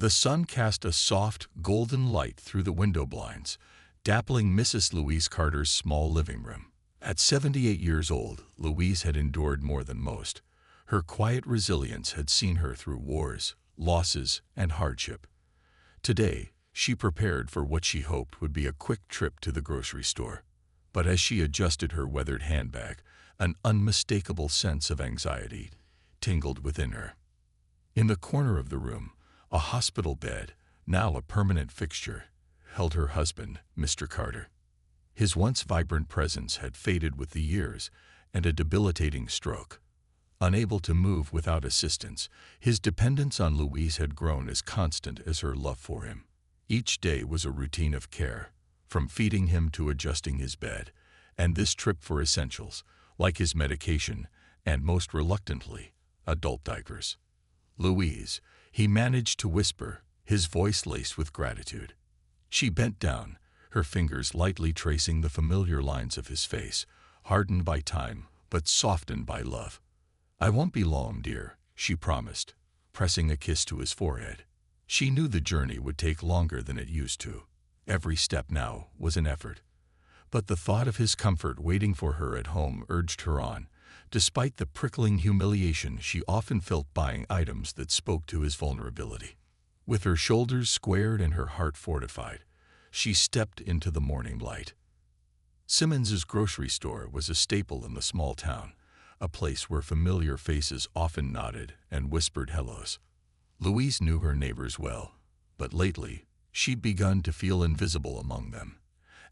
The sun cast a soft, golden light through the window blinds, dappling Mrs. Louise Carter's small living room. At 78 years old, Louise had endured more than most. Her quiet resilience had seen her through wars, losses, and hardship. Today, she prepared for what she hoped would be a quick trip to the grocery store. But as she adjusted her weathered handbag, an unmistakable sense of anxiety tingled within her. In the corner of the room, a hospital bed, now a permanent fixture, held her husband, Mr. Carter. His once vibrant presence had faded with the years and a debilitating stroke. Unable to move without assistance, his dependence on Louise had grown as constant as her love for him. Each day was a routine of care, from feeding him to adjusting his bed, and this trip for essentials, like his medication, and most reluctantly, adult diapers. "Louise," he managed to whisper, his voice laced with gratitude. She bent down, her fingers lightly tracing the familiar lines of his face, hardened by time, but softened by love. "I won't be long, dear," she promised, pressing a kiss to his forehead. She knew the journey would take longer than it used to. Every step now was an effort. But the thought of his comfort waiting for her at home urged her on, despite the prickling humiliation she often felt buying items that spoke to his vulnerability. With her shoulders squared and her heart fortified, she stepped into the morning light. Simmons's grocery store was a staple in the small town, a place where familiar faces often nodded and whispered hellos. Louise knew her neighbors well, but lately she'd begun to feel invisible among them,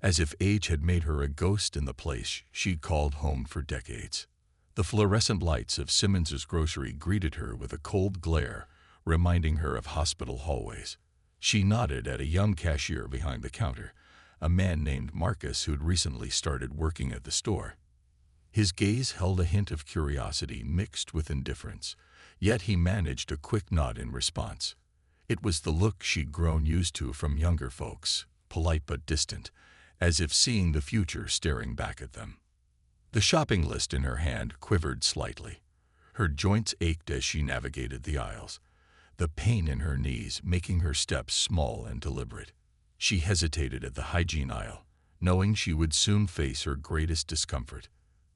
as if age had made her a ghost in the place she'd called home for decades. The fluorescent lights of Simmons's grocery greeted her with a cold glare, reminding her of hospital hallways. She nodded at a young cashier behind the counter, a man named Marcus who'd recently started working at the store. His gaze held a hint of curiosity mixed with indifference, yet he managed a quick nod in response. It was the look she'd grown used to from younger folks, polite but distant, as if seeing the future staring back at them. The shopping list in her hand quivered slightly. Her joints ached as she navigated the aisles, the pain in her knees making her steps small and deliberate. She hesitated at the hygiene aisle, knowing she would soon face her greatest discomfort: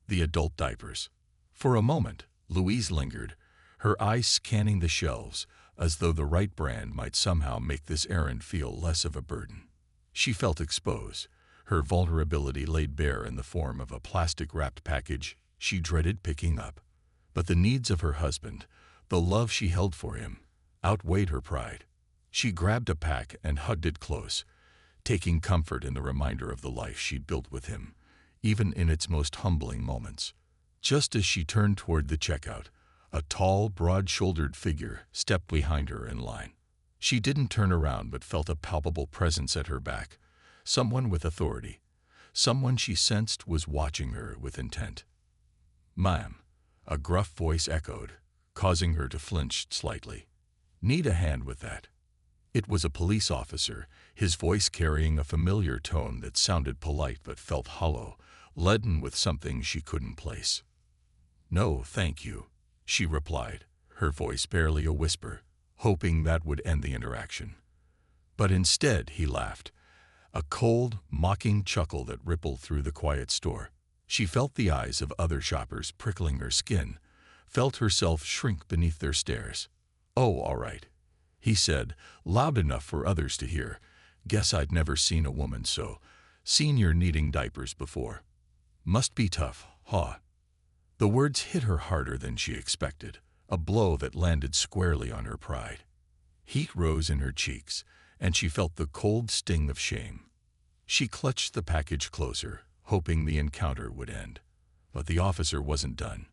the adult diapers. For a moment, Louise lingered, her eyes scanning the shelves, as though the right brand might somehow make this errand feel less of a burden. She felt exposed, her vulnerability laid bare in the form of a plastic-wrapped package she dreaded picking up. But the needs of her husband, the love she held for him, outweighed her pride. She grabbed a pack and hugged it close, taking comfort in the reminder of the life she'd built with him, even in its most humbling moments. Just as she turned toward the checkout, a tall, broad-shouldered figure stepped behind her in line. She didn't turn around but felt a palpable presence at her back, someone with authority, someone she sensed was watching her with intent. "Ma'am," a gruff voice echoed, causing her to flinch slightly. "Need a hand with that?" It was a police officer, his voice carrying a familiar tone that sounded polite but felt hollow, leaden with something she couldn't place. "No, thank you," she replied, her voice barely a whisper, hoping that would end the interaction. But instead he laughed, a cold, mocking chuckle that rippled through the quiet store. She felt the eyes of other shoppers prickling her skin, felt herself shrink beneath their stares. "Oh, all right," he said, loud enough for others to hear. "Guess I'd never seen a woman so senior needing diapers before. Must be tough, huh?" The words hit her harder than she expected, a blow that landed squarely on her pride. Heat rose in her cheeks, and she felt the cold sting of shame. She clutched the package closer, hoping the encounter would end. But the officer wasn't done.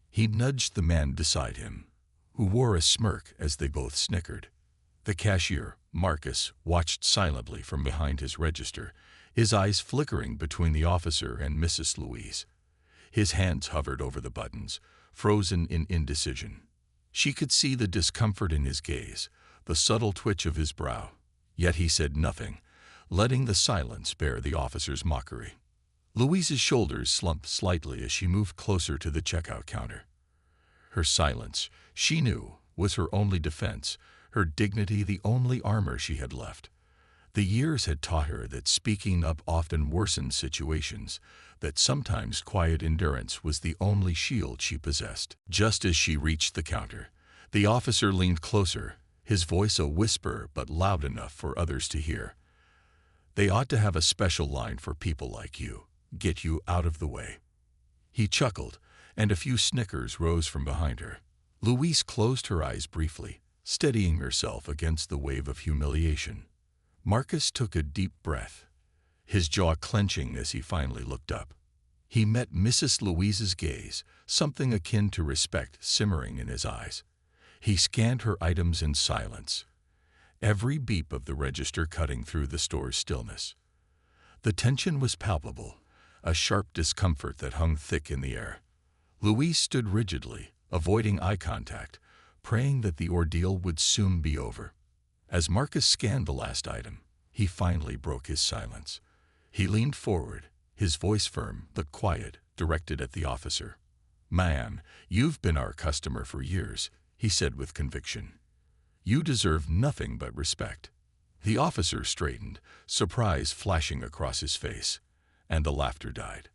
He nudged the man beside him, who wore a smirk as they both snickered. The cashier, Marcus, watched silently from behind his register, his eyes flickering between the officer and Mrs. Louise. His hands hovered over the buttons, frozen in indecision. She could see the discomfort in his gaze, the subtle twitch of his brow. Yet he said nothing, letting the silence bear the officer's mockery. Louise's shoulders slumped slightly as she moved closer to the checkout counter. Her silence, she knew, was her only defense, her dignity the only armor she had left. The years had taught her that speaking up often worsened situations, that sometimes quiet endurance was the only shield she possessed. Just as she reached the counter, the officer leaned closer, his voice a whisper but loud enough for others to hear. "They ought to have a special line for people like you. Get you out of the way." He chuckled, and a few snickers rose from behind her. Louise closed her eyes briefly, steadying herself against the wave of humiliation. Marcus took a deep breath, his jaw clenching as he finally looked up. He met Mrs. Louise's gaze, something akin to respect simmering in his eyes. He scanned her items in silence, every beep of the register cutting through the store's stillness. The tension was palpable, a sharp discomfort that hung thick in the air. Louise stood rigidly, avoiding eye contact, praying that the ordeal would soon be over. As Marcus scanned the last item, he finally broke his silence. He leaned forward, his voice firm but quiet, directed at the officer. "Ma'am, you've been our customer for years," he said with conviction. "You deserve nothing but respect." The officer straightened, surprise flashing across his face, and the laughter died.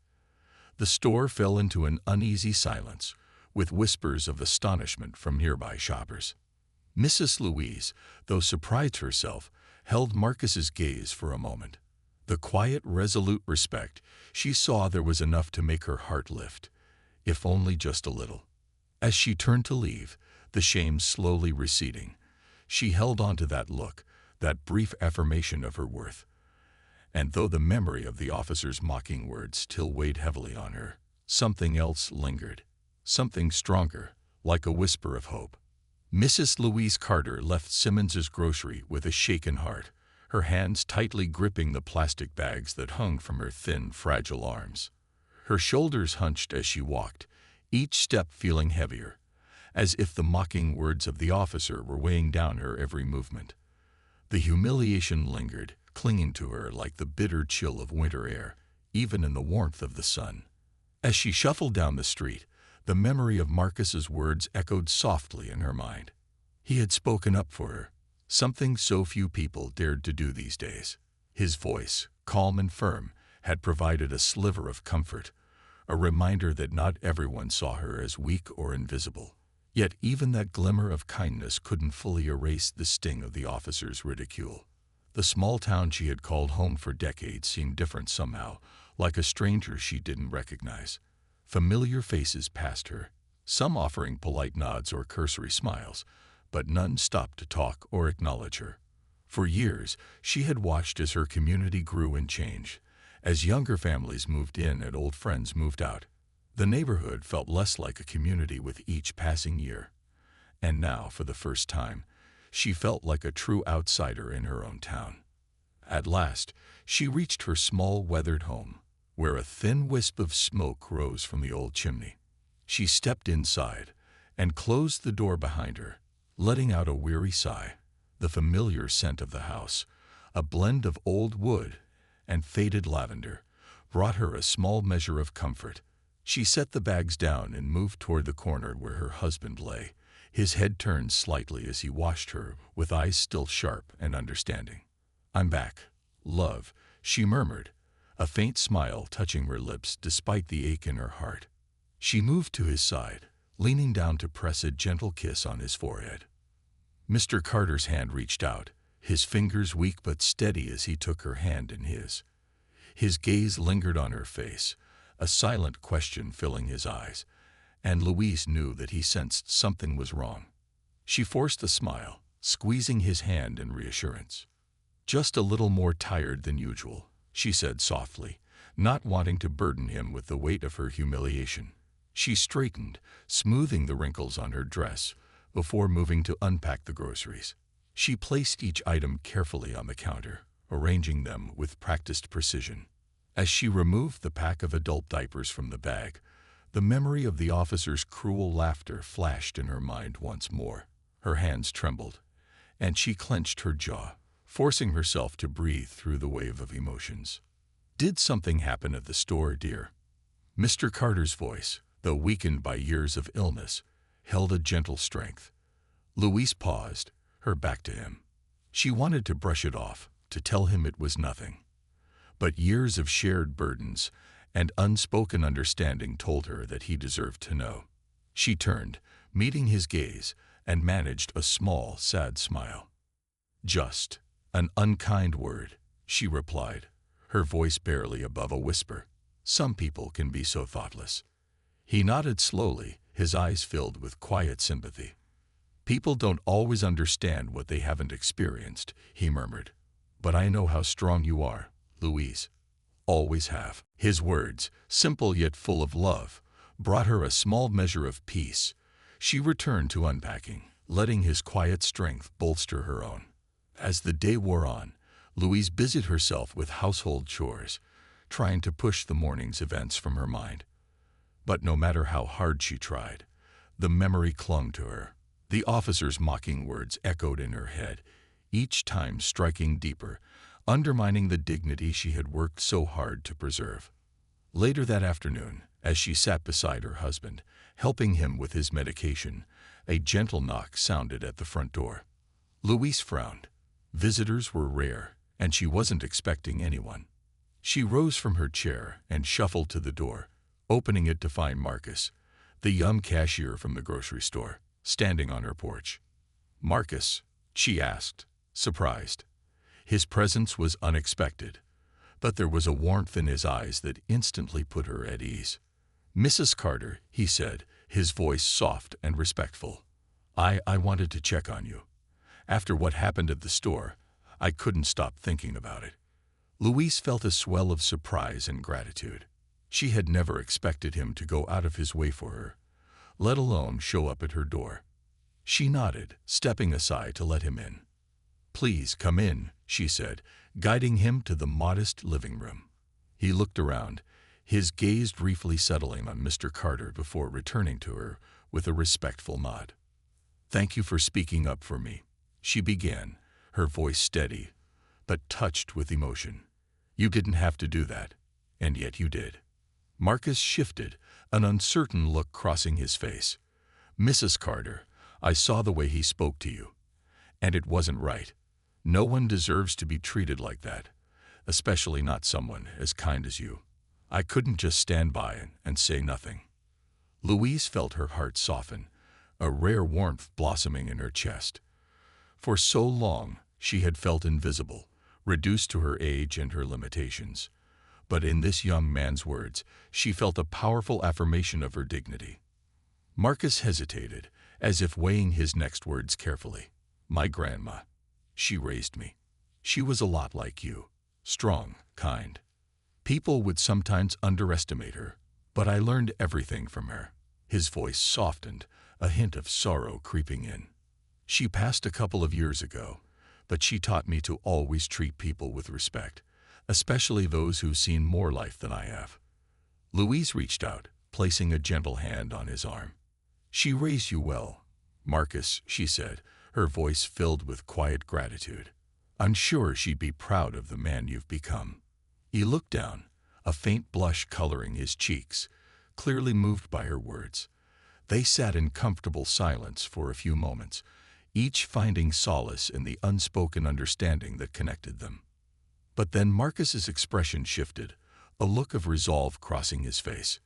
The store fell into an uneasy silence, with whispers of astonishment from nearby shoppers. Mrs. Louise, though surprised herself, held Marcus's gaze for a moment. The quiet, resolute respect she saw there was enough to make her heart lift, if only just a little. As she turned to leave, the shame slowly receding, she held on to that look, that brief affirmation of her worth. And though the memory of the officer's mocking words still weighed heavily on her, something else lingered, something stronger, like a whisper of hope. Mrs. Louise Carter left Simmons's grocery with a shaken heart, her hands tightly gripping the plastic bags that hung from her thin, fragile arms. Her shoulders hunched as she walked, each step feeling heavier, as if the mocking words of the officer were weighing down her every movement. The humiliation lingered, clinging to her like the bitter chill of winter air, even in the warmth of the sun. As she shuffled down the street, the memory of Marcus's words echoed softly in her mind. He had spoken up for her, something so few people dared to do these days. His voice, calm and firm, had provided a sliver of comfort, a reminder that not everyone saw her as weak or invisible. Yet even that glimmer of kindness couldn't fully erase the sting of the officer's ridicule. The small town she had called home for decades seemed different somehow, like a stranger she didn't recognize. Familiar faces passed her, some offering polite nods or cursory smiles, but none stopped to talk or acknowledge her. For years, she had watched as her community grew and changed, as younger families moved in and old friends moved out. The neighborhood felt less like a community with each passing year. And now, for the first time, she felt like a true outsider in her own town. At last, she reached her small, weathered home, where a thin wisp of smoke rose from the old chimney. She stepped inside and closed the door behind her, letting out a weary sigh. The familiar scent of the house, a blend of old wood and faded lavender, brought her a small measure of comfort. She set the bags down and moved toward the corner where her husband lay, his head turned slightly as he watched her with eyes still sharp and understanding. "I'm back, love," she murmured, a faint smile touching her lips despite the ache in her heart. She moved to his side, leaning down to press a gentle kiss on his forehead. Mr. Carter's hand reached out, his fingers weak but steady as he took her hand in his. His gaze lingered on her face, a silent question filling his eyes, and Louise knew that he sensed something was wrong. She forced a smile, squeezing his hand in reassurance. "Just a little more tired than usual," she said softly, not wanting to burden him with the weight of her humiliation. She straightened, smoothing the wrinkles on her dress, before moving to unpack the groceries. She placed each item carefully on the counter, arranging them with practiced precision. As she removed the pack of adult diapers from the bag, the memory of the officer's cruel laughter flashed in her mind once more. Her hands trembled, and she clenched her jaw, forcing herself to breathe through the wave of emotions. "Did something happen at the store, dear?" Mr. Carter's voice, though weakened by years of illness, held a gentle strength. Louise paused, her back to him. She wanted to brush it off, to tell him it was nothing. But years of shared burdens and unspoken understanding told her that he deserved to know. She turned, meeting his gaze, and managed a small, sad smile. "Just an unkind word," she replied, her voice barely above a whisper. "Some people can be so thoughtless." He nodded slowly, his eyes filled with quiet sympathy. "People don't always understand what they haven't experienced," he murmured. "But I know how strong you are, Louise. Always have." His words, simple yet full of love, brought her a small measure of peace. She returned to unpacking, letting his quiet strength bolster her own. As the day wore on, Louise busied herself with household chores, trying to push the morning's events from her mind. But no matter how hard she tried, the memory clung to her. The officer's mocking words echoed in her head, each time striking deeper, undermining the dignity she had worked so hard to preserve. Later that afternoon, as she sat beside her husband, helping him with his medication, a gentle knock sounded at the front door. Louise frowned. Visitors were rare, and she wasn't expecting anyone. She rose from her chair and shuffled to the door, opening it to find Marcus, the young cashier from the grocery store, standing on her porch. "Marcus?" she asked, surprised. His presence was unexpected, but there was a warmth in his eyes that instantly put her at ease. "Mrs. Carter," he said, his voice soft and respectful. I wanted to check on you. After what happened at the store, I couldn't stop thinking about it." Louise felt a swell of surprise and gratitude. She had never expected him to go out of his way for her, let alone show up at her door. She nodded, stepping aside to let him in. "Please come in," she said, guiding him to the modest living room. He looked around, his gaze briefly settling on Mr. Carter before returning to her with a respectful nod. "Thank you for speaking up for me," she began, her voice steady, but touched with emotion. "You didn't have to do that, and yet you did." Marcus shifted, an uncertain look crossing his face. "Mrs. Carter, I saw the way he spoke to you, and it wasn't right. No one deserves to be treated like that, especially not someone as kind as you. I couldn't just stand by and say nothing." Louise felt her heart soften, a rare warmth blossoming in her chest. For so long, she had felt invisible, reduced to her age and her limitations. But in this young man's words, she felt a powerful affirmation of her dignity. Marcus hesitated, as if weighing his next words carefully. "My grandma. She raised me. She was a lot like you, strong, kind. People would sometimes underestimate her, but I learned everything from her." His voice softened, a hint of sorrow creeping in. "She passed a couple of years ago, but she taught me to always treat people with respect, especially those who've seen more life than I have." Louise reached out, placing a gentle hand on his arm. "She raised you well, Marcus," she said, her voice filled with quiet gratitude. "I'm sure she'd be proud of the man you've become." He looked down, a faint blush coloring his cheeks, clearly moved by her words. They sat in comfortable silence for a few moments, each finding solace in the unspoken understanding that connected them. But then Marcus's expression shifted, a look of resolve crossing his face.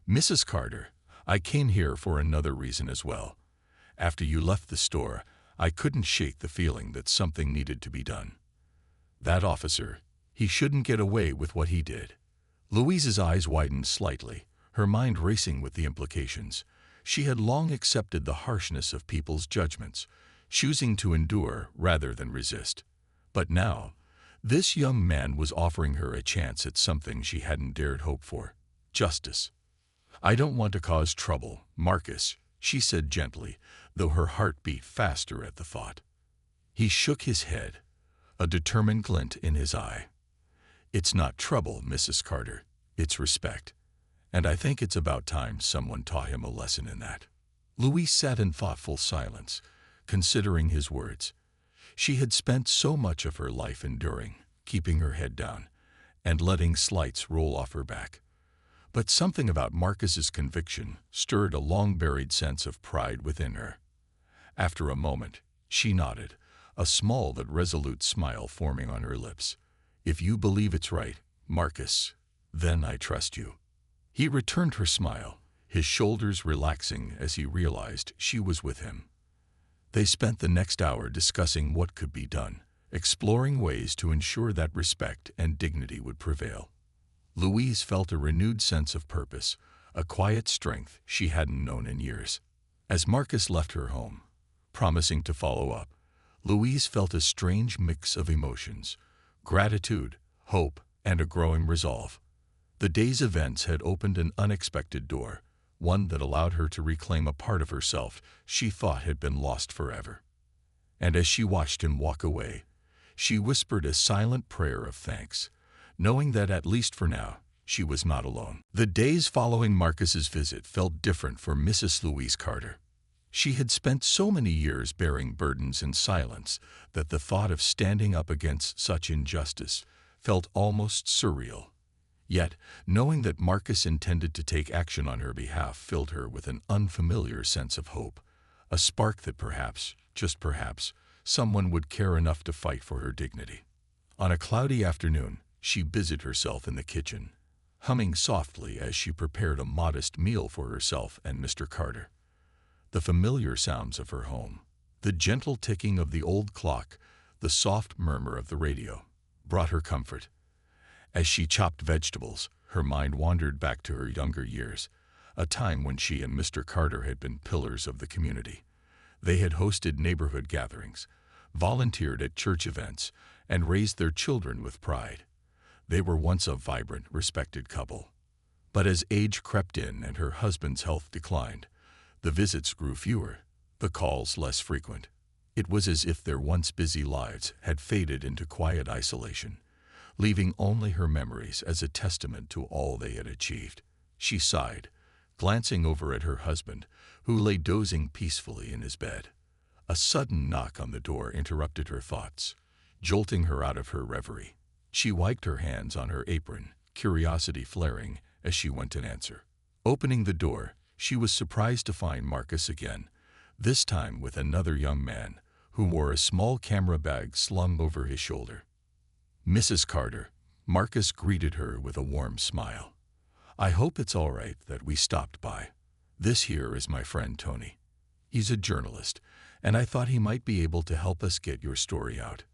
"Mrs. Carter, I came here for another reason as well. After you left the store, I couldn't shake the feeling that something needed to be done. That officer, he shouldn't get away with what he did." Louise's eyes widened slightly, her mind racing with the implications. She had long accepted the harshness of people's judgments, choosing to endure rather than resist. But now, this young man was offering her a chance at something she hadn't dared hope for: justice. "I don't want to cause trouble, Marcus," she said gently, though her heart beat faster at the thought. He shook his head, a determined glint in his eye. "It's not trouble, Mrs. Carter, it's respect. And I think it's about time someone taught him a lesson in that." Louise sat in thoughtful silence, considering his words. She had spent so much of her life enduring, keeping her head down, and letting slights roll off her back. But something about Marcus's conviction stirred a long-buried sense of pride within her. After a moment, she nodded, a small but resolute smile forming on her lips. "If you believe it's right, Marcus, then I trust you." He returned her smile, his shoulders relaxing as he realized she was with him. They spent the next hour discussing what could be done, exploring ways to ensure that respect and dignity would prevail. Louise felt a renewed sense of purpose, a quiet strength she hadn't known in years. As Marcus left her home, promising to follow up, Louise felt a strange mix of emotions: gratitude, hope, and a growing resolve. The day's events had opened an unexpected door, one that allowed her to reclaim a part of herself she thought had been lost forever. And as she watched him walk away, she whispered a silent prayer of thanks, knowing that at least for now, she was not alone. The days following Marcus's visit felt different for Mrs. Louise Carter. She had spent so many years bearing burdens in silence that the thought of standing up against such injustice felt almost surreal. Yet, knowing that Marcus intended to take action on her behalf filled her with an unfamiliar sense of hope, a spark that perhaps, just perhaps, someone would care enough to fight for her dignity. On a cloudy afternoon, she busied herself in the kitchen, humming softly as she prepared a modest meal for herself and Mr. Carter. The familiar sounds of her home, the gentle ticking of the old clock, the soft murmur of the radio, brought her comfort. As she chopped vegetables, her mind wandered back to her younger years, a time when she and Mr. Carter had been pillars of the community. They had hosted neighborhood gatherings, volunteered at church events, and raised their children with pride. They were once a vibrant, respected couple. But as age crept in and her husband's health declined, the visits grew fewer, the calls less frequent. It was as if their once busy lives had faded into quiet isolation, leaving only her memories as a testament to all they had achieved. She sighed, glancing over at her husband, who lay dozing peacefully in his bed. A sudden knock on the door interrupted her thoughts, jolting her out of her reverie. She wiped her hands on her apron, curiosity flaring as she went to answer. Opening the door, she was surprised to find Marcus again, this time with another young man, who wore a small camera bag slung over his shoulder. "Mrs. Carter," Marcus greeted her with a warm smile. "I hope it's all right that we stopped by. This here is my friend Tony. He's a journalist, and I thought he might be able to help us get your story out."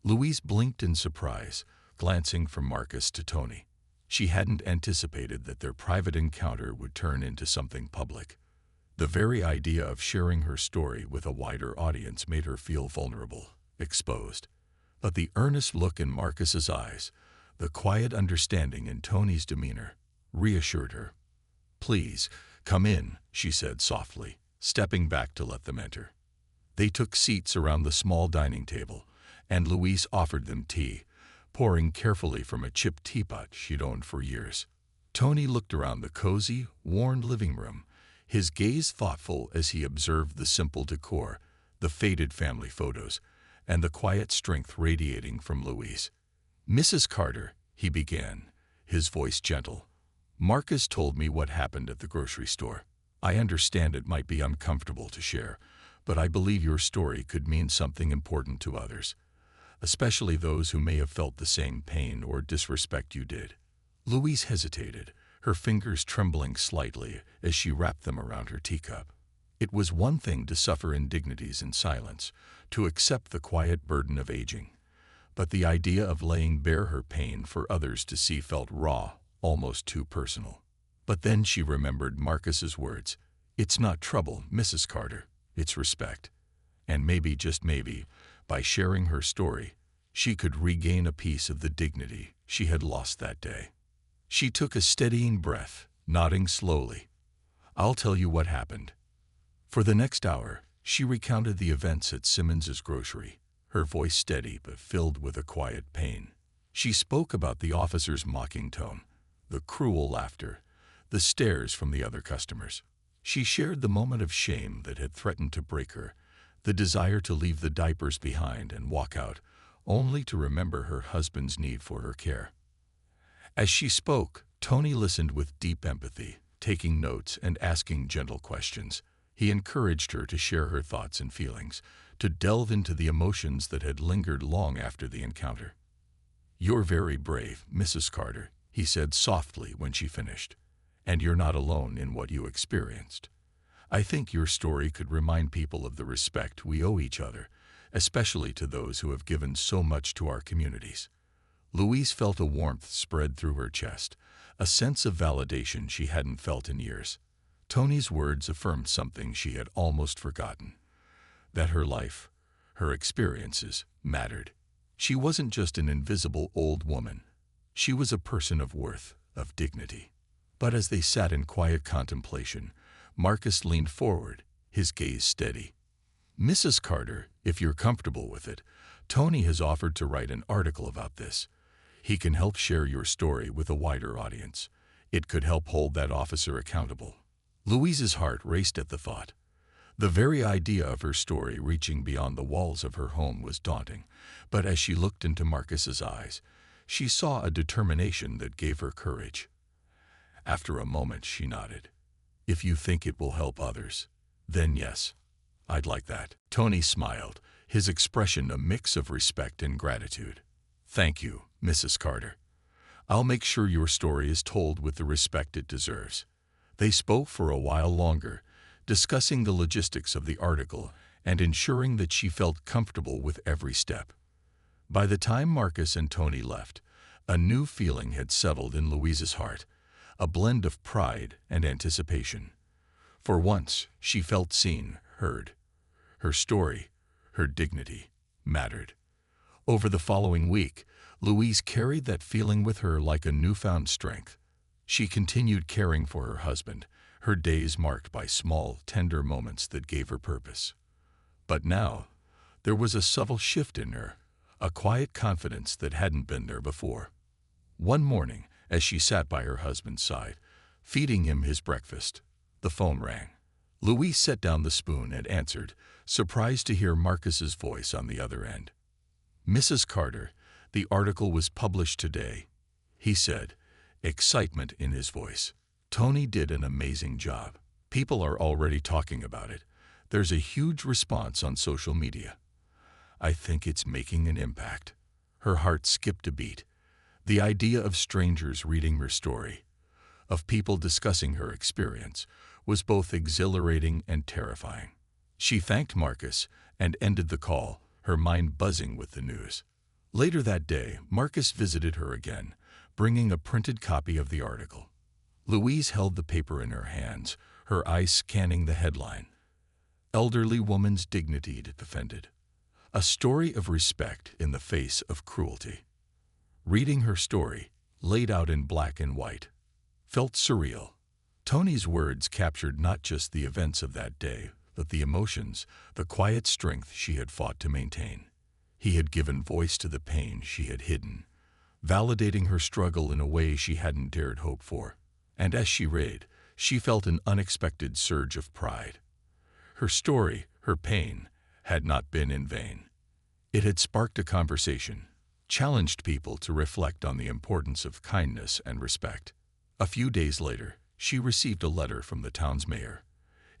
Louise blinked in surprise, glancing from Marcus to Tony. She hadn't anticipated that their private encounter would turn into something public. The very idea of sharing her story with a wider audience made her feel vulnerable, exposed. But the earnest look in Marcus's eyes, the quiet understanding in Tony's demeanor, reassured her. "Please, come in," she said softly, stepping back to let them enter. They took seats around the small dining table, and Louise offered them tea, pouring carefully from a chipped teapot she'd owned for years. Tony looked around the cozy, worn living room, his gaze thoughtful as he observed the simple decor, the faded family photos, and the quiet strength radiating from Louise. "Mrs. Carter," he began, his voice gentle, "Marcus told me what happened at the grocery store. I understand it might be uncomfortable to share, but I believe your story could mean something important to others, especially those who may have felt the same pain or disrespect you did." Louise hesitated, her fingers trembling slightly as she wrapped them around her teacup. It was one thing to suffer indignities in silence, to accept the quiet burden of aging. But the idea of laying bare her pain for others to see felt raw, almost too personal. But then she remembered Marcus's words, "It's not trouble, Mrs. Carter, it's respect." And maybe, just maybe, by sharing her story, she could regain a piece of the dignity she had lost that day. She took a steadying breath, nodding slowly. "I'll tell you what happened." For the next hour, she recounted the events at Simmons's grocery, her voice steady but filled with a quiet pain. She spoke about the officer's mocking tone, the cruel laughter, the stares from the other customers. She shared the moment of shame that had threatened to break her, the desire to leave the diapers behind and walk out, only to remember her husband's need for her care. As she spoke, Tony listened with deep empathy, taking notes and asking gentle questions. He encouraged her to share her thoughts and feelings, to delve into the emotions that had lingered long after the encounter. "You're very brave, Mrs. Carter," he said softly when she finished, "and you're not alone in what you experienced. I think your story could remind people of the respect we owe each other, especially to those who have given so much to our communities." Louise felt a warmth spread through her chest, a sense of validation she hadn't felt in years. Tony's words affirmed something she had almost forgotten: that her life, her experiences, mattered. She wasn't just an invisible old woman. She was a person of worth, of dignity. But as they sat in quiet contemplation, Marcus leaned forward, his gaze steady. "Mrs. Carter, if you're comfortable with it, Tony has offered to write an article about this. He can help share your story with a wider audience. It could help hold that officer accountable." Louise's heart raced at the thought. The very idea of her story reaching beyond the walls of her home was daunting, but as she looked into Marcus's eyes, she saw a determination that gave her courage. After a moment, she nodded. "If you think it will help others, then yes, I'd like that." Tony smiled, his expression a mix of respect and gratitude. "Thank you, Mrs. Carter. I'll make sure your story is told with the respect it deserves." They spoke for a while longer, discussing the logistics of the article and ensuring that she felt comfortable with every step. By the time Marcus and Tony left, a new feeling had settled in Louise's heart, a blend of pride and anticipation. For once, she felt seen, heard. Her story, her dignity, mattered. Over the following week, Louise carried that feeling with her like a newfound strength. She continued caring for her husband, her days marked by small, tender moments that gave her purpose. But now, there was a subtle shift in her, a quiet confidence that hadn't been there before. One morning, as she sat by her husband's side, feeding him his breakfast, the phone rang. Louise set down the spoon and answered, surprised to hear Marcus's voice on the other end. "Mrs. Carter, the article was published today," he said, excitement in his voice. "Tony did an amazing job. People are already talking about it. There's a huge response on social media. I think it's making an impact." Her heart skipped a beat. The idea of strangers reading her story, of people discussing her experience, was both exhilarating and terrifying. She thanked Marcus and ended the call, her mind buzzing with the news. Later that day, Marcus visited her again, bringing a printed copy of the article. Louise held the paper in her hands, her eyes scanning the headline: "Elderly Woman's Dignity Defended. A Story of Respect in the Face of Cruelty." Reading her story, laid out in black and white, felt surreal. Tony's words captured not just the events of that day, but the emotions, the quiet strength she had fought to maintain. He had given voice to the pain she had hidden, validating her struggle in a way she hadn't dared hope for. And as she read, she felt an unexpected surge of pride. Her story, her pain, had not been in vain. It had sparked a conversation, challenged people to reflect on the importance of kindness and respect. A few days later, she received a letter from the town's mayor,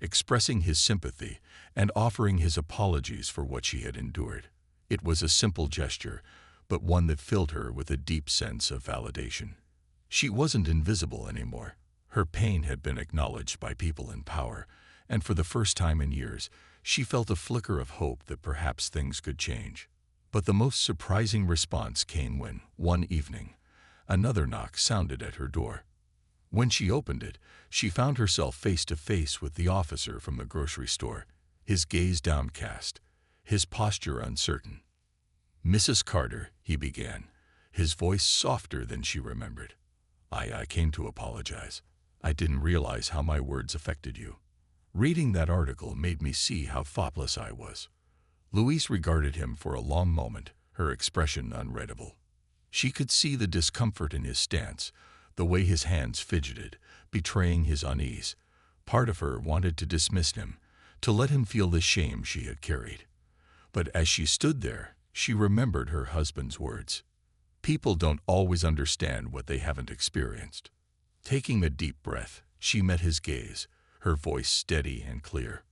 expressing his sympathy and offering his apologies for what she had endured. It was a simple gesture, but one that filled her with a deep sense of validation. She wasn't invisible anymore. Her pain had been acknowledged by people in power, and for the first time in years, she felt a flicker of hope that perhaps things could change. But the most surprising response came when, one evening, another knock sounded at her door. When she opened it, she found herself face to face with the officer from the grocery store, his gaze downcast, his posture uncertain. "Mrs. Carter," he began, his voice softer than she remembered. I came to apologize. I didn't realize how my words affected you. Reading that article made me see how thoughtless I was." Louise regarded him for a long moment, her expression unreadable. She could see the discomfort in his stance, the way his hands fidgeted, betraying his unease. Part of her wanted to dismiss him, to let him feel the shame she had carried. But as she stood there, she remembered her husband's words. People don't always understand what they haven't experienced. Taking a deep breath, she met his gaze, her voice steady and clear.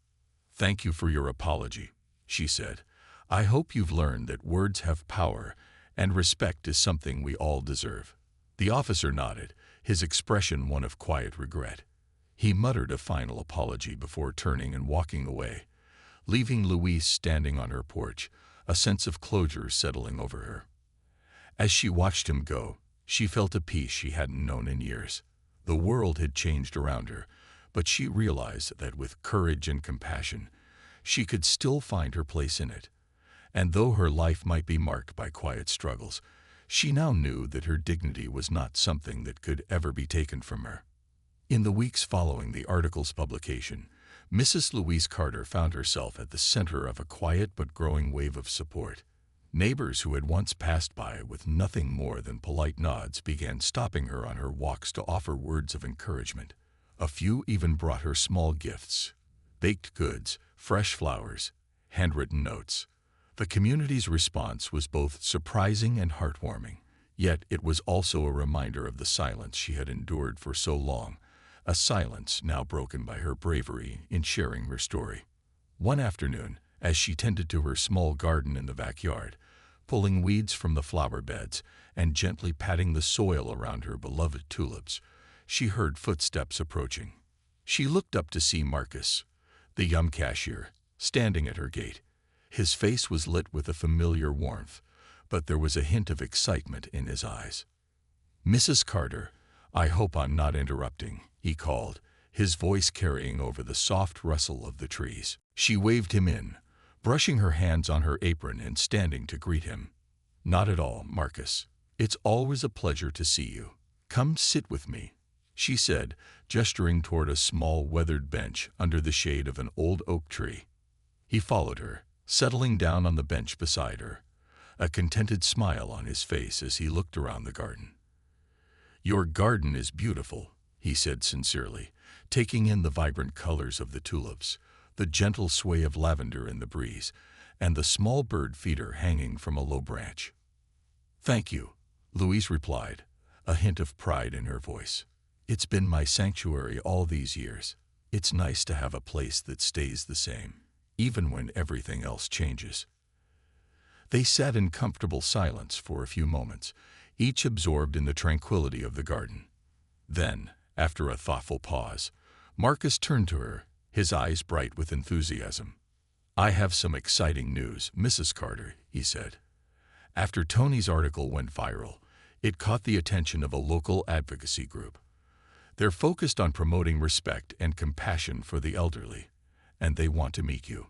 "Thank you for your apology," she said. "I hope you've learned that words have power, and respect is something we all deserve." The officer nodded, his expression one of quiet regret. He muttered a final apology before turning and walking away, leaving Louise standing on her porch, a sense of closure settling over her. As she watched him go, she felt a peace she hadn't known in years. The world had changed around her, but she realized that with courage and compassion, she could still find her place in it. And though her life might be marked by quiet struggles, she now knew that her dignity was not something that could ever be taken from her. In the weeks following the article's publication, Mrs. Louise Carter found herself at the center of a quiet but growing wave of support. Neighbors who had once passed by with nothing more than polite nods began stopping her on her walks to offer words of encouragement. A few even brought her small gifts: baked goods, fresh flowers, handwritten notes. The community's response was both surprising and heartwarming, yet it was also a reminder of the silence she had endured for so long, a silence now broken by her bravery in sharing her story. One afternoon, as she tended to her small garden in the backyard, pulling weeds from the flower beds and gently patting the soil around her beloved tulips, she heard footsteps approaching. She looked up to see Marcus, the young cashier, standing at her gate. His face was lit with a familiar warmth, but there was a hint of excitement in his eyes. "Mrs. Carter, I hope I'm not interrupting," he called, his voice carrying over the soft rustle of the trees. She waved him in, brushing her hands on her apron and standing to greet him. "Not at all, Marcus. It's always a pleasure to see you. Come sit with me," she said, gesturing toward a small weathered bench under the shade of an old oak tree. He followed her, settling down on the bench beside her, a contented smile on his face as he looked around the garden. "Your garden is beautiful," he said sincerely, taking in the vibrant colors of the tulips, the gentle sway of lavender in the breeze, and the small bird feeder hanging from a low branch. "Thank you," Louise replied, a hint of pride in her voice. "It's been my sanctuary all these years. It's nice to have a place that stays the same, even when everything else changes." They sat in comfortable silence for a few moments, each absorbed in the tranquility of the garden. Then, after a thoughtful pause, Marcus turned to her, his eyes bright with enthusiasm. "I have some exciting news, Mrs. Carter," he said. After Tony's article went viral, it caught the attention of a local advocacy group. They're focused on promoting respect and compassion for the elderly, and they want to meet you.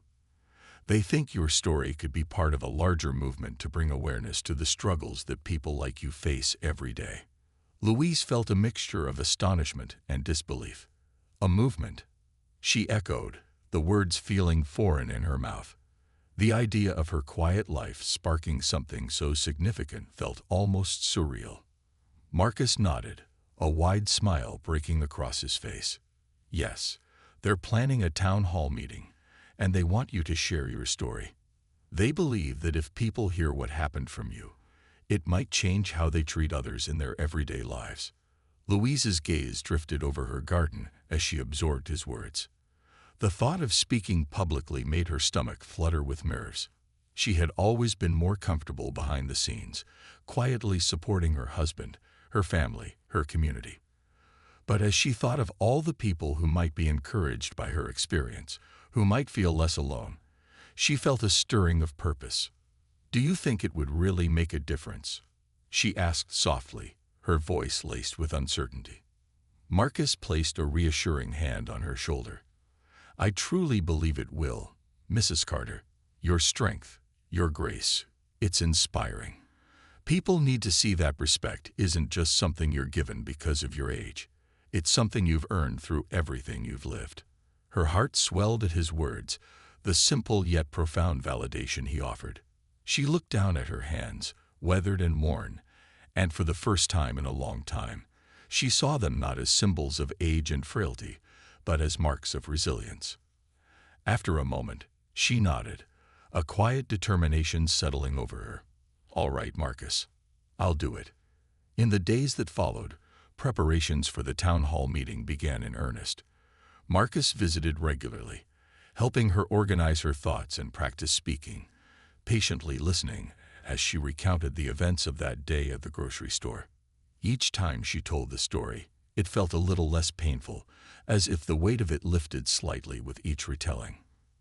They think your story could be part of a larger movement to bring awareness to the struggles that people like you face every day. Louise felt a mixture of astonishment and disbelief. "A movement?" she echoed, the words feeling foreign in her mouth. The idea of her quiet life sparking something so significant felt almost surreal. Marcus nodded, a wide smile breaking across his face. "Yes, they're planning a town hall meeting, and they want you to share your story. They believe that if people hear what happened from you, it might change how they treat others in their everyday lives." Louise's gaze drifted over her garden as she absorbed his words. The thought of speaking publicly made her stomach flutter with nerves. She had always been more comfortable behind the scenes, quietly supporting her husband, her family, her community. But as she thought of all the people who might be encouraged by her experience, who might feel less alone, she felt a stirring of purpose. "Do you think it would really make a difference?" she asked softly, her voice laced with uncertainty. Marcus placed a reassuring hand on her shoulder. "I truly believe it will, Mrs. Carter. Your strength, your grace, it's inspiring. People need to see that respect isn't just something you're given because of your age. It's something you've earned through everything you've lived." Her heart swelled at his words, the simple yet profound validation he offered. She looked down at her hands, weathered and worn, and for the first time in a long time, she saw them not as symbols of age and frailty, but as marks of resilience. After a moment, she nodded, a quiet determination settling over her. "All right, Marcus. I'll do it." In the days that followed, preparations for the town hall meeting began in earnest. Marcus visited regularly, helping her organize her thoughts and practice speaking, patiently listening as she recounted the events of that day at the grocery store. Each time she told the story, it felt a little less painful, as if the weight of it lifted slightly with each retelling.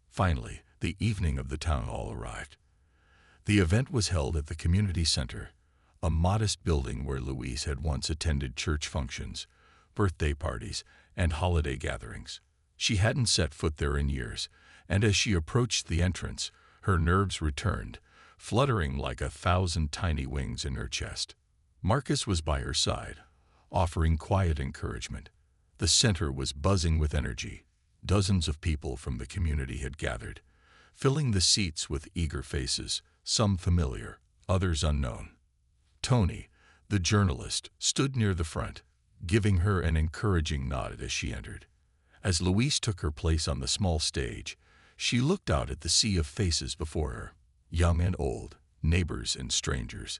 Finally, the evening of the town hall arrived. The event was held at the community center, a modest building where Louise had once attended church functions, birthday parties, and holiday gatherings. She hadn't set foot there in years, and as she approached the entrance, her nerves returned, fluttering like 1,000 tiny wings in her chest. Marcus was by her side, offering quiet encouragement. The center was buzzing with energy. Dozens of people from the community had gathered, filling the seats with eager faces, some familiar, others unknown. Tony, the journalist, stood near the front, giving her an encouraging nod as she entered. As Louise took her place on the small stage, she looked out at the sea of faces before her, young and old, neighbors and strangers.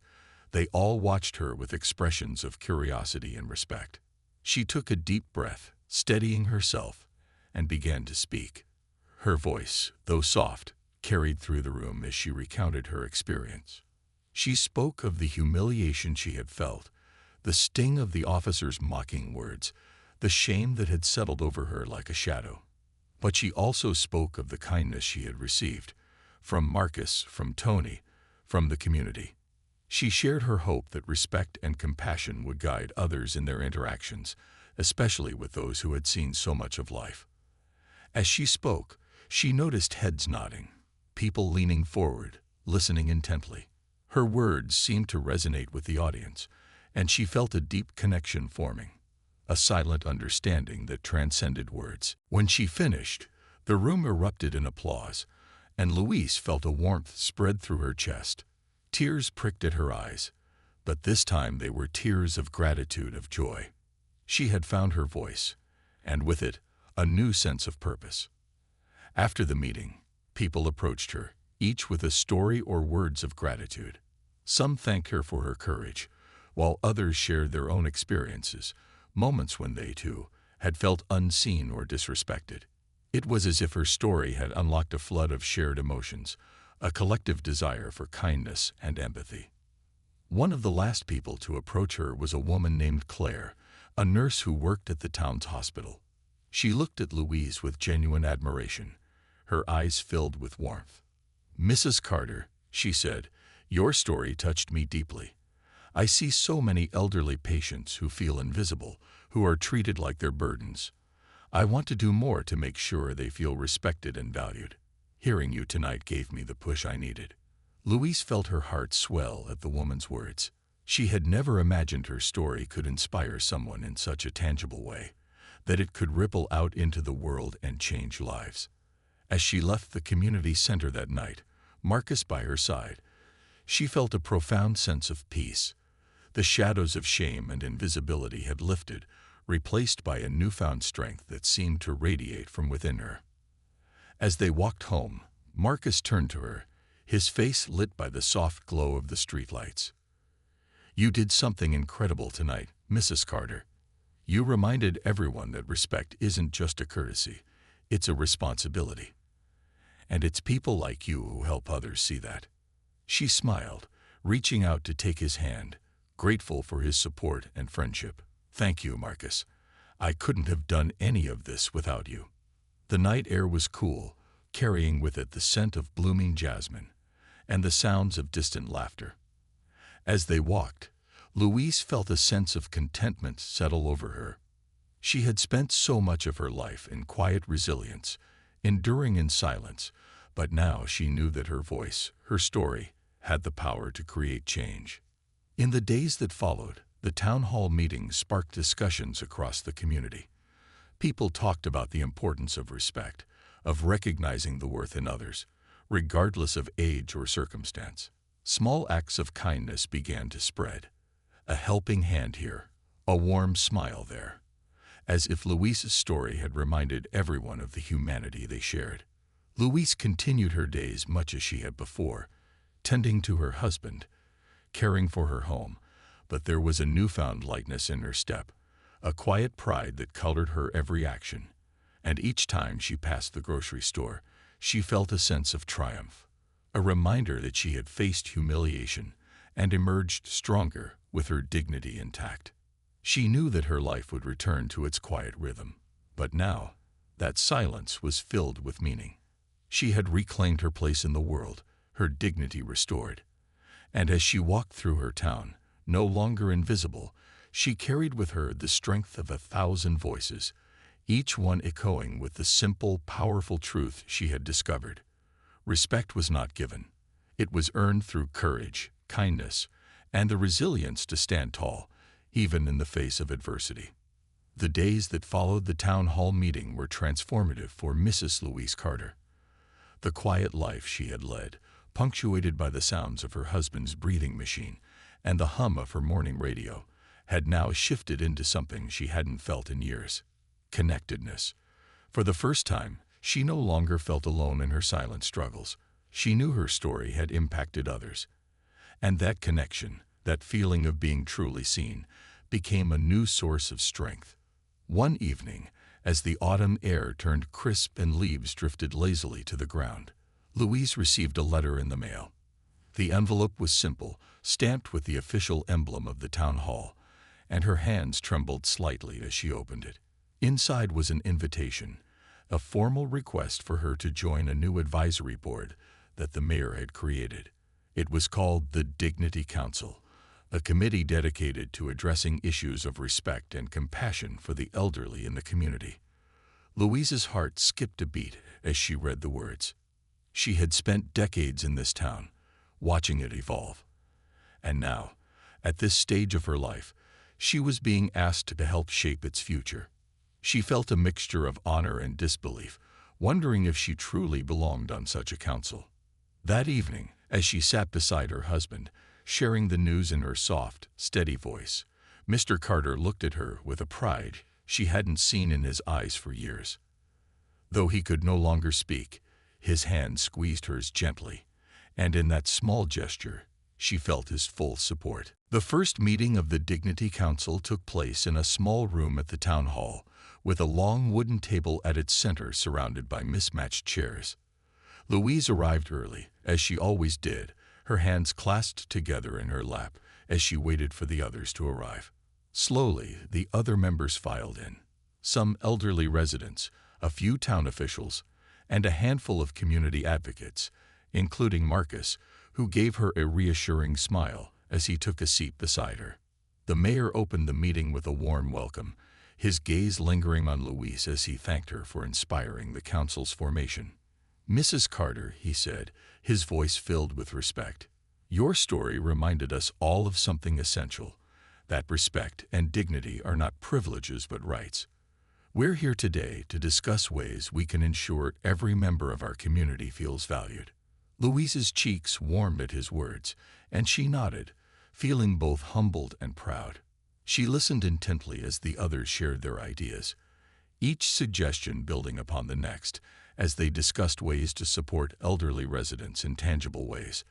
They all watched her with expressions of curiosity and respect. She took a deep breath, steadying herself, and began to speak. Her voice, though soft, carried through the room as she recounted her experience. She spoke of the humiliation she had felt, the sting of the officer's mocking words, the shame that had settled over her like a shadow. But she also spoke of the kindness she had received, from Marcus, from Tony, from the community. She shared her hope that respect and compassion would guide others in their interactions, especially with those who had seen so much of life. As she spoke, she noticed heads nodding, people leaning forward, listening intently. Her words seemed to resonate with the audience, and she felt a deep connection forming, a silent understanding that transcended words. When she finished, the room erupted in applause, and Louise felt a warmth spread through her chest. Tears pricked at her eyes, but this time they were tears of gratitude, of joy. She had found her voice, and with it, a new sense of purpose. After the meeting, people approached her, each with a story or words of gratitude. Some thanked her for her courage, while others shared their own experiences, moments when they, too, had felt unseen or disrespected. It was as if her story had unlocked a flood of shared emotions, a collective desire for kindness and empathy. One of the last people to approach her was a woman named Claire, a nurse who worked at the town's hospital. She looked at Louise with genuine admiration, her eyes filled with warmth. "Mrs. Carter," she said, "your story touched me deeply. I see so many elderly patients who feel invisible, who are treated like their burdens. I want to do more to make sure they feel respected and valued. Hearing you tonight gave me the push I needed." Louise felt her heart swell at the woman's words. She had never imagined her story could inspire someone in such a tangible way, that it could ripple out into the world and change lives. As she left the community center that night, Marcus by her side, she felt a profound sense of peace. The shadows of shame and invisibility had lifted, replaced by a newfound strength that seemed to radiate from within her. As they walked home, Marcus turned to her, his face lit by the soft glow of the streetlights. "You did something incredible tonight, Mrs. Carter. You reminded everyone that respect isn't just a courtesy, it's a responsibility. And it's people like you who help others see that." She smiled, reaching out to take his hand, grateful for his support and friendship. "Thank you, Marcus. I couldn't have done any of this without you." The night air was cool, carrying with it the scent of blooming jasmine and the sounds of distant laughter. As they walked, Louise felt a sense of contentment settle over her. She had spent so much of her life in quiet resilience, enduring in silence, but now she knew that her voice, her story, had the power to create change. In the days that followed, the town hall meetings sparked discussions across the community. People talked about the importance of respect, of recognizing the worth in others, regardless of age or circumstance. Small acts of kindness began to spread. A helping hand here, a warm smile there, as if Louise's story had reminded everyone of the humanity they shared. Louise continued her days much as she had before, tending to her husband, caring for her home, but there was a newfound lightness in her step, a quiet pride that colored her every action. And each time she passed the grocery store, she felt a sense of triumph, a reminder that she had faced humiliation and emerged stronger with her dignity intact. She knew that her life would return to its quiet rhythm, but now that silence was filled with meaning. She had reclaimed her place in the world, her dignity restored. And as she walked through her town, no longer invisible, she carried with her the strength of 1,000 voices, each one echoing with the simple, powerful truth she had discovered. Respect was not given. It was earned through courage, kindness, and the resilience to stand tall, even in the face of adversity. The days that followed the town hall meeting were transformative for Mrs. Louise Carter. The quiet life she had led, punctuated by the sounds of her husband's breathing machine and the hum of her morning radio, had now shifted into something she hadn't felt in years: connectedness. For the first time, she no longer felt alone in her silent struggles. She knew her story had impacted others. And that connection, that feeling of being truly seen, became a new source of strength. One evening, as the autumn air turned crisp and leaves drifted lazily to the ground, Louise received a letter in the mail. The envelope was simple, stamped with the official emblem of the town hall, and her hands trembled slightly as she opened it. Inside was an invitation, a formal request for her to join a new advisory board that the mayor had created. It was called the Dignity Council, a committee dedicated to addressing issues of respect and compassion for the elderly in the community. Louise's heart skipped a beat as she read the words. She had spent decades in this town, watching it evolve. And now, at this stage of her life, she was being asked to help shape its future. She felt a mixture of honor and disbelief, wondering if she truly belonged on such a council. That evening, as she sat beside her husband, sharing the news in her soft, steady voice, Mr. Carter looked at her with a pride she hadn't seen in his eyes for years. Though he could no longer speak, his hand squeezed hers gently, and in that small gesture, she felt his full support. The first meeting of the Dignity Council took place in a small room at the town hall, with a long wooden table at its center surrounded by mismatched chairs. Louise arrived early, as she always did, her hands clasped together in her lap as she waited for the others to arrive. Slowly, the other members filed in. Some elderly residents, a few town officials, and a handful of community advocates, including Marcus, who gave her a reassuring smile as he took a seat beside her. The mayor opened the meeting with a warm welcome, his gaze lingering on Louise as he thanked her for inspiring the council's formation. "Mrs. Carter," he said, his voice filled with respect, "your story reminded us all of something essential, that respect and dignity are not privileges but rights. We're here today to discuss ways we can ensure every member of our community feels valued." Louise's cheeks warmed at his words, and she nodded, feeling both humbled and proud. She listened intently as the others shared their ideas, each suggestion building upon the next, as they discussed ways to support elderly residents in tangible ways,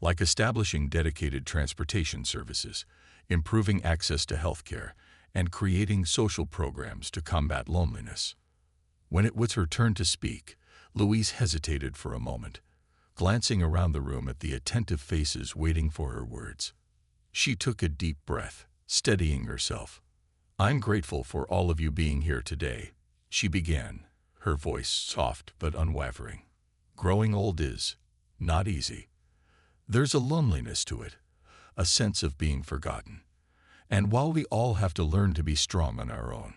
like establishing dedicated transportation services, improving access to health care, and creating social programs to combat loneliness. When it was her turn to speak, Louise hesitated for a moment, glancing around the room at the attentive faces waiting for her words. She took a deep breath, steadying herself. "I'm grateful for all of you being here today," she began, her voice soft but unwavering. "Growing old is not easy. There's a loneliness to it, a sense of being forgotten. And while we all have to learn to be strong on our own,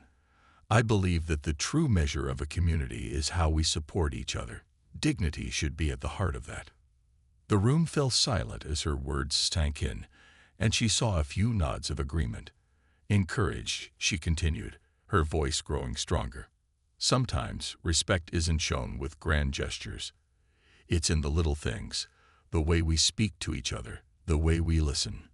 I believe that the true measure of a community is how we support each other. Dignity should be at the heart of that." The room fell silent as her words sank in, and she saw a few nods of agreement. Encouraged, she continued, her voice growing stronger. "Sometimes respect isn't shown with grand gestures. It's in the little things, the way we speak to each other, the way we listen.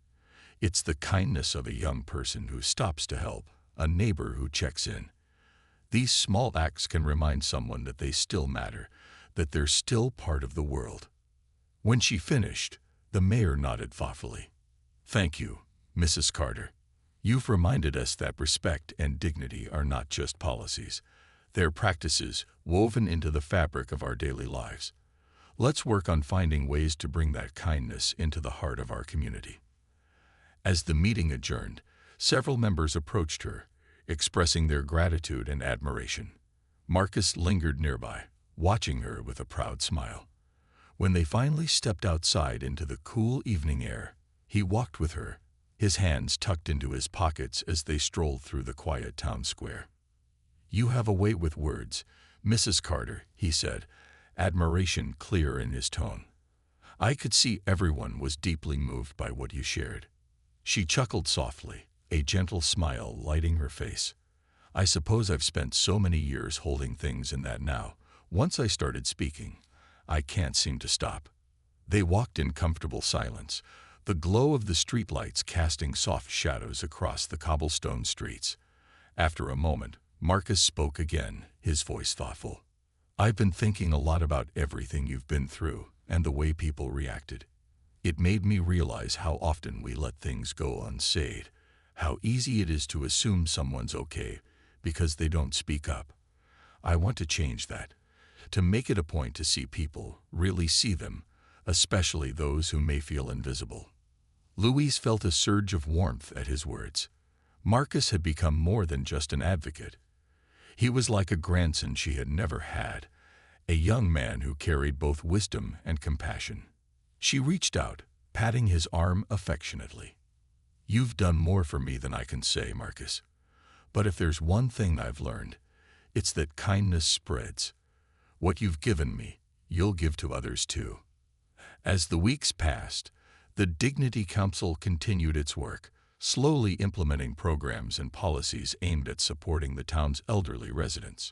It's the kindness of a young person who stops to help, a neighbor who checks in. These small acts can remind someone that they still matter, that they're still part of the world." When she finished, the mayor nodded thoughtfully. "Thank you, Mrs. Carter. You've reminded us that respect and dignity are not just policies. They're practices woven into the fabric of our daily lives. Let's work on finding ways to bring that kindness into the heart of our community. As the meeting adjourned, several members approached her, expressing their gratitude and admiration. Marcus lingered nearby, watching her with a proud smile. When they finally stepped outside into the cool evening air, he walked with her, his hands tucked into his pockets as they strolled through the quiet town square. "You have a way with words, Mrs. Carter," he said, admiration clear in his tone. "I could see everyone was deeply moved by what you shared." She chuckled softly, a gentle smile lighting her face. "I suppose I've spent so many years holding things in that now, once I started speaking, I can't seem to stop." They walked in comfortable silence, the glow of the streetlights casting soft shadows across the cobblestone streets. After a moment, Marcus spoke again, his voice thoughtful. "I've been thinking a lot about everything you've been through and the way people reacted. It made me realize how often we let things go unsaid, how easy it is to assume someone's okay because they don't speak up. I want to change that, to make it a point to see people, really see them, especially those who may feel invisible." Louise felt a surge of warmth at his words. Marcus had become more than just an advocate. He was like a grandson she had never had, a young man who carried both wisdom and compassion. She reached out, patting his arm affectionately. "You've done more for me than I can say, Marcus. But if there's one thing I've learned, it's that kindness spreads. What you've given me, you'll give to others too." As the weeks passed, the Dignity Council continued its work, slowly implementing programs and policies aimed at supporting the town's elderly residents.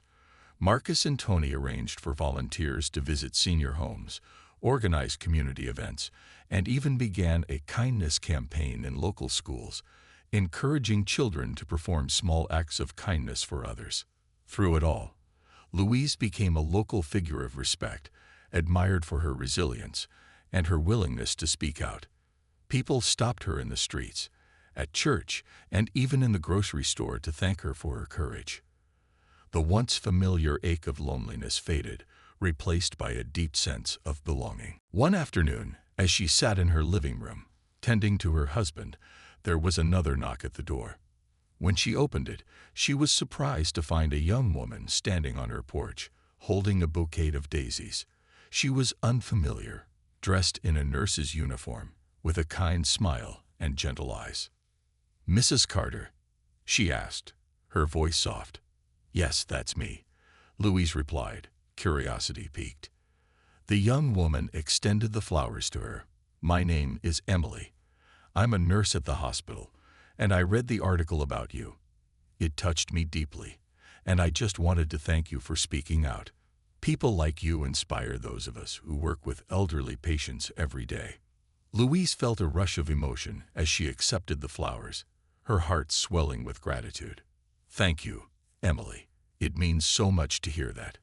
Marcus and Tony arranged for volunteers to visit senior homes, organized community events, and even began a kindness campaign in local schools, encouraging children to perform small acts of kindness for others. Through it all, Louise became a local figure of respect, admired for her resilience and her willingness to speak out. People stopped her in the streets, at church, and even in the grocery store to thank her for her courage. The once familiar ache of loneliness faded, replaced by a deep sense of belonging. One afternoon, as she sat in her living room, tending to her husband, there was another knock at the door. When she opened it, she was surprised to find a young woman standing on her porch, holding a bouquet of daisies. She was unfamiliar, dressed in a nurse's uniform, with a kind smile and gentle eyes. "Mrs. Carter?" she asked, her voice soft. "Yes, that's me," Louise replied, curiosity piqued. The young woman extended the flowers to her. "My name is Emily. I'm a nurse at the hospital, and I read the article about you. It touched me deeply, and I just wanted to thank you for speaking out. People like you inspire those of us who work with elderly patients every day." Louise felt a rush of emotion as she accepted the flowers, her heart swelling with gratitude. "Thank you, Emily. It means so much to hear that.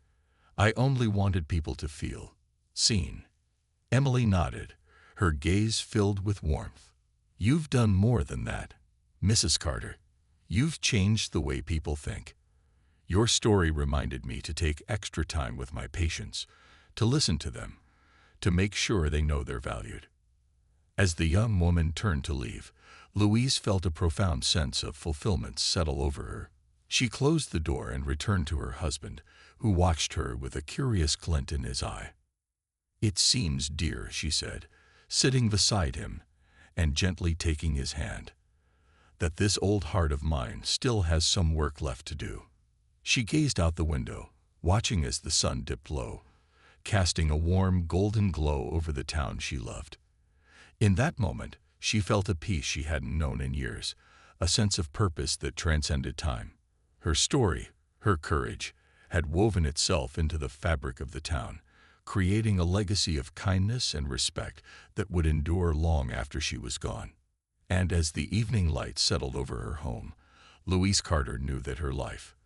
I only wanted people to feel seen." Emily nodded, her gaze filled with warmth. "You've done more than that, Mrs. Carter. You've changed the way people think. Your story reminded me to take extra time with my patients, to listen to them, to make sure they know they're valued." As the young woman turned to leave, Louise felt a profound sense of fulfillment settle over her. She closed the door and returned to her husband, who watched her with a curious glint in his eye. "It seems, dear," she said, sitting beside him and gently taking his hand, "that this old heart of mine still has some work left to do." She gazed out the window, watching as the sun dipped low, casting a warm golden glow over the town she loved. In that moment, she felt a peace she hadn't known in years, a sense of purpose that transcended time. Her story, her courage, had woven itself into the fabric of the town, creating a legacy of kindness and respect that would endure long after she was gone. And as the evening light settled over her home, Louise Carter knew that her life,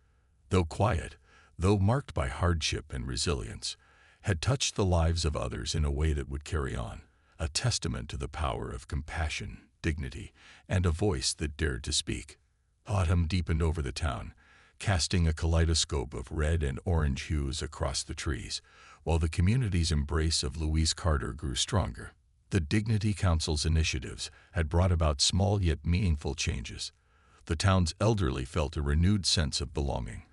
though quiet, though marked by hardship and resilience, had touched the lives of others in a way that would carry on, a testament to the power of compassion, dignity, and a voice that dared to speak. Autumn deepened over the town, casting a kaleidoscope of red and orange hues across the trees, while the community's embrace of Louise Carter grew stronger. The Dignity Council's initiatives had brought about small yet meaningful changes. The town's elderly felt a renewed sense of belonging,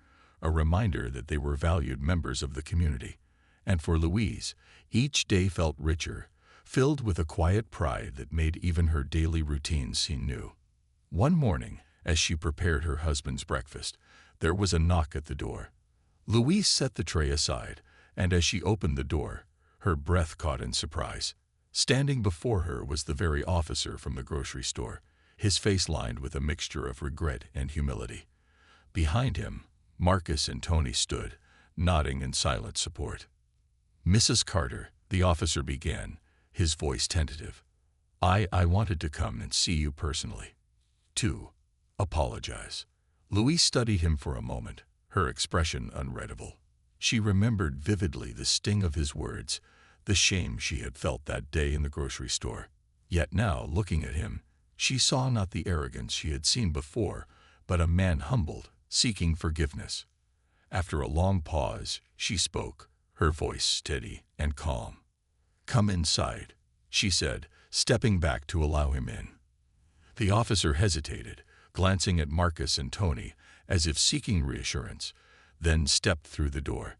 a reminder that they were valued members of the community. And for Louise, each day felt richer, filled with a quiet pride that made even her daily routines seem new. One morning, as she prepared her husband's breakfast, there was a knock at the door. Louise set the tray aside, and as she opened the door, her breath caught in surprise. Standing before her was the very officer from the grocery store, his face lined with a mixture of regret and humility. Behind him, Marcus and Tony stood, nodding in silent support. "Mrs. Carter," the officer began, his voice tentative. I wanted to come and see you personally. To apologize." Louise studied him for a moment, her expression unreadable. She remembered vividly the sting of his words, the shame she had felt that day in the grocery store. Yet now, looking at him, she saw not the arrogance she had seen before, but a man humbled, seeking forgiveness. After a long pause, she spoke, her voice steady and calm. "Come inside," she said, stepping back to allow him in. The officer hesitated, glancing at Marcus and Tony as if seeking reassurance, then stepped through the door.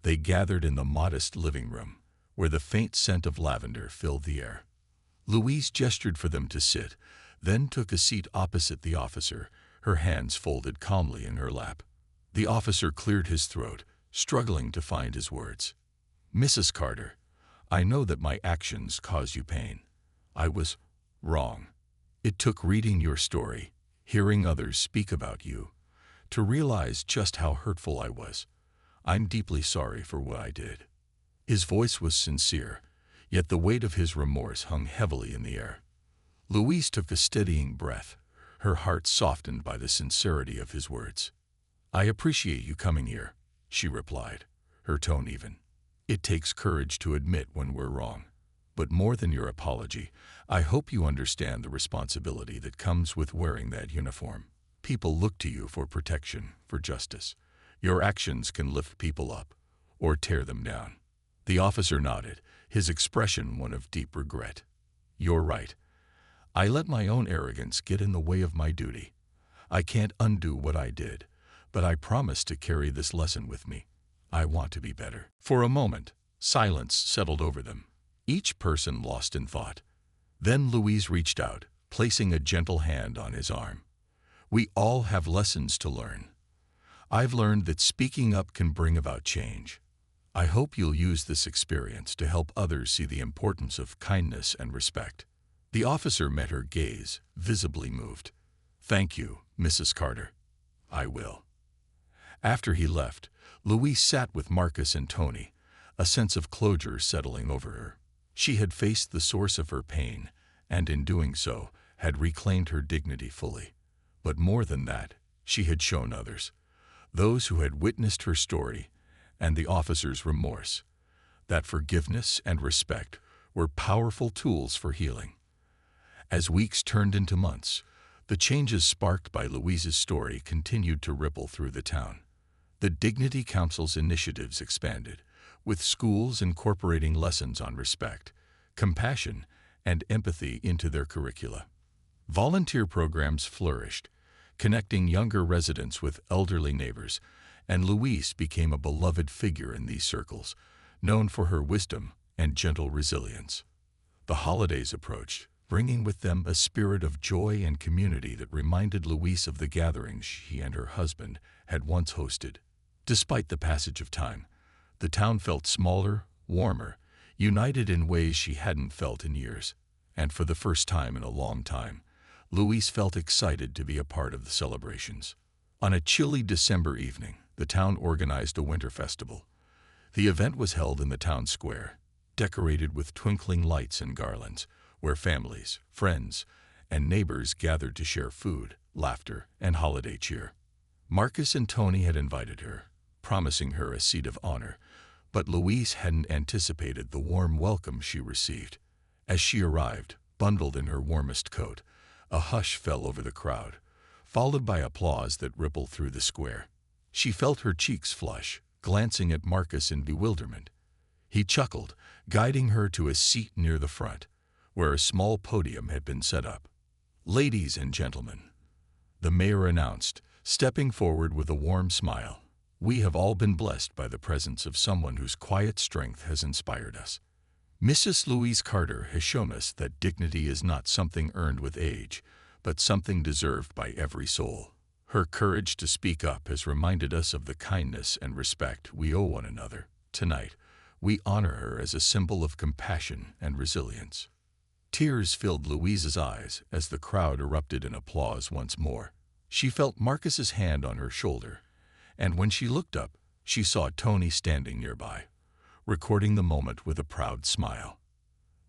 They gathered in the modest living room, where the faint scent of lavender filled the air. Louise gestured for them to sit, then took a seat opposite the officer, her hands folded calmly in her lap. The officer cleared his throat, struggling to find his words. "Mrs. Carter, I know that my actions caused you pain. I was wrong. It took reading your story, hearing others speak about you, to realize just how hurtful I was. I'm deeply sorry for what I did." His voice was sincere, yet the weight of his remorse hung heavily in the air. Louise took a steadying breath, her heart softened by the sincerity of his words. "I appreciate you coming here," she replied, her tone even. "It takes courage to admit when we're wrong. But more than your apology, I hope you understand the responsibility that comes with wearing that uniform. People look to you for protection, for justice. Your actions can lift people up, or tear them down." The officer nodded, his expression one of deep regret. "You're right. I let my own arrogance get in the way of my duty. I can't undo what I did, but I promise to carry this lesson with me. I want to be better." For a moment, silence settled over them, each person lost in thought. Then Louise reached out, placing a gentle hand on his arm. "We all have lessons to learn. I've learned that speaking up can bring about change. I hope you'll use this experience to help others see the importance of kindness and respect." The officer met her gaze, visibly moved. "Thank you, Mrs. Carter. I will." After he left, Louise sat with Marcus and Tony, a sense of closure settling over her. She had faced the source of her pain, and in doing so, had reclaimed her dignity fully. But more than that, she had shown others, those who had witnessed her story and the officer's remorse, that forgiveness and respect were powerful tools for healing. As weeks turned into months, the changes sparked by Louise's story continued to ripple through the town. The Dignity Council's initiatives expanded, with schools incorporating lessons on respect, compassion, and empathy into their curricula. Volunteer programs flourished, connecting younger residents with elderly neighbors, and Louise became a beloved figure in these circles, known for her wisdom and gentle resilience. The holidays approached, bringing with them a spirit of joy and community that reminded Louise of the gatherings she and her husband had once hosted. Despite the passage of time, the town felt smaller, warmer, united in ways she hadn't felt in years. And for the first time in a long time, Louise felt excited to be a part of the celebrations. On a chilly December evening, the town organized a winter festival. The event was held in the town square, decorated with twinkling lights and garlands, where families, friends, and neighbors gathered to share food, laughter, and holiday cheer. Marcus and Tony had invited her, promising her a seat of honor, but Louise hadn't anticipated the warm welcome she received. As she arrived, bundled in her warmest coat, a hush fell over the crowd, followed by applause that rippled through the square. She felt her cheeks flush, glancing at Marcus in bewilderment. He chuckled, guiding her to a seat near the front, where a small podium had been set up. "Ladies and gentlemen," the mayor announced, stepping forward with a warm smile, "we have all been blessed by the presence of someone whose quiet strength has inspired us. Mrs. Louise Carter has shown us that dignity is not something earned with age, but something deserved by every soul. Her courage to speak up has reminded us of the kindness and respect we owe one another. Tonight, we honor her as a symbol of compassion and resilience." Tears filled Louise's eyes as the crowd erupted in applause once more. She felt Marcus's hand on her shoulder, and when she looked up, she saw Tony standing nearby, recording the moment with a proud smile.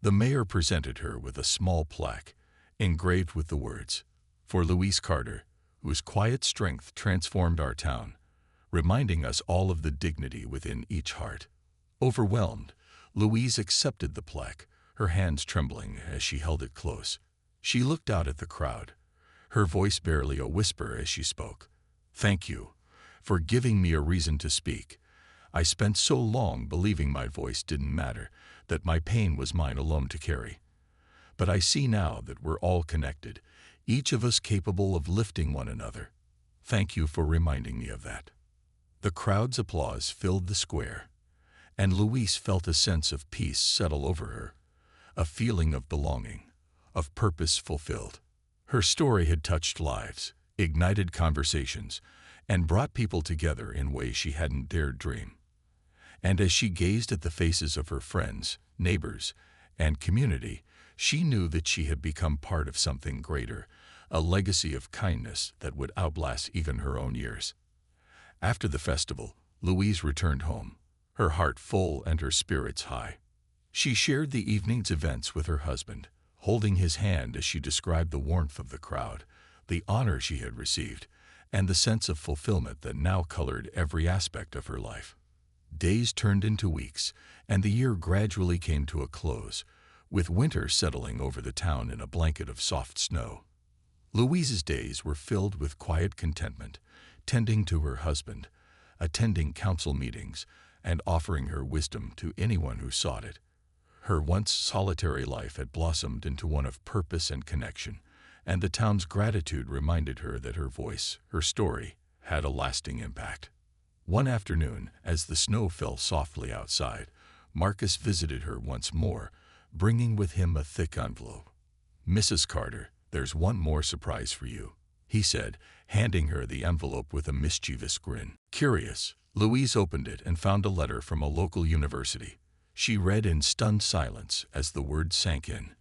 The mayor presented her with a small plaque, engraved with the words, "For Louise Carter, whose quiet strength transformed our town," reminding us all of the dignity within each heart. Overwhelmed, Louise accepted the plaque, her hands trembling as she held it close. She looked out at the crowd, her voice barely a whisper as she spoke. "Thank you for giving me a reason to speak. I spent so long believing my voice didn't matter, that my pain was mine alone to carry. But I see now that we're all connected, each of us capable of lifting one another. Thank you for reminding me of that." The crowd's applause filled the square, and Louise felt a sense of peace settle over her, a feeling of belonging, of purpose fulfilled. Her story had touched lives, ignited conversations, and brought people together in ways she hadn't dared dream. And as she gazed at the faces of her friends, neighbors, and community, she knew that she had become part of something greater, a legacy of kindness that would outlast even her own years. After the festival, Louise returned home, her heart full and her spirits high. She shared the evening's events with her husband, holding his hand as she described the warmth of the crowd, the honor she had received, and the sense of fulfillment that now colored every aspect of her life. Days turned into weeks, and the year gradually came to a close, with winter settling over the town in a blanket of soft snow. Louise's days were filled with quiet contentment, tending to her husband, attending council meetings, and offering her wisdom to anyone who sought it. Her once solitary life had blossomed into one of purpose and connection, and the town's gratitude reminded her that her voice, her story, had a lasting impact. One afternoon, as the snow fell softly outside, Marcus visited her once more, bringing with him a thick envelope. "Mrs. Carter, there's one more surprise for you," he said, handing her the envelope with a mischievous grin. Curious, Louise opened it and found a letter from a local university. She read in stunned silence as the words sank in.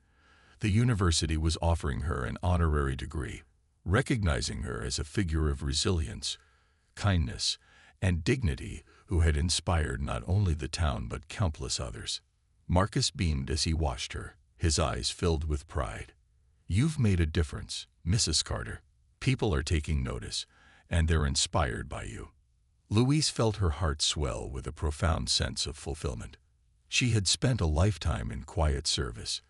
The university was offering her an honorary degree, recognizing her as a figure of resilience, kindness, and dignity who had inspired not only the town but countless others. Marcus beamed as he watched her, his eyes filled with pride. "You've made a difference, Mrs. Carter. People are taking notice, and they're inspired by you." Louise felt her heart swell with a profound sense of fulfillment. She had spent a lifetime in quiet service,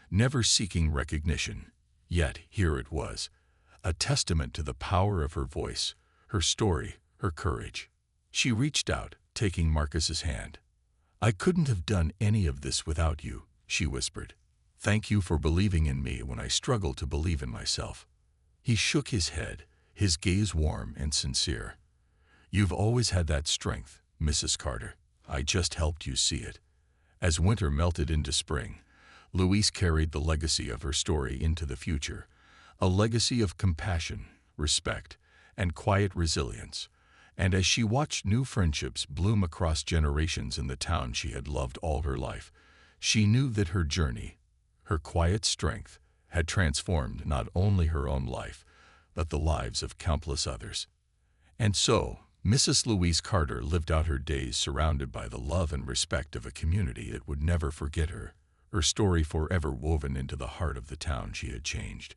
never seeking recognition, yet here it was, a testament to the power of her voice, her story, her courage. She reached out, taking Marcus's hand. "I couldn't have done any of this without you," she whispered. "Thank you for believing in me when I struggled to believe in myself." He shook his head, his gaze warm and sincere. "You've always had that strength, Mrs. Carter. I just helped you see it." As winter melted into spring, Louise carried the legacy of her story into the future, a legacy of compassion, respect, and quiet resilience. And as she watched new friendships bloom across generations in the town she had loved all her life, she knew that her journey, her quiet strength, had transformed not only her own life, but the lives of countless others. And so, Mrs. Louise Carter lived out her days surrounded by the love and respect of a community that would never forget her, her story forever woven into the heart of the town she had changed.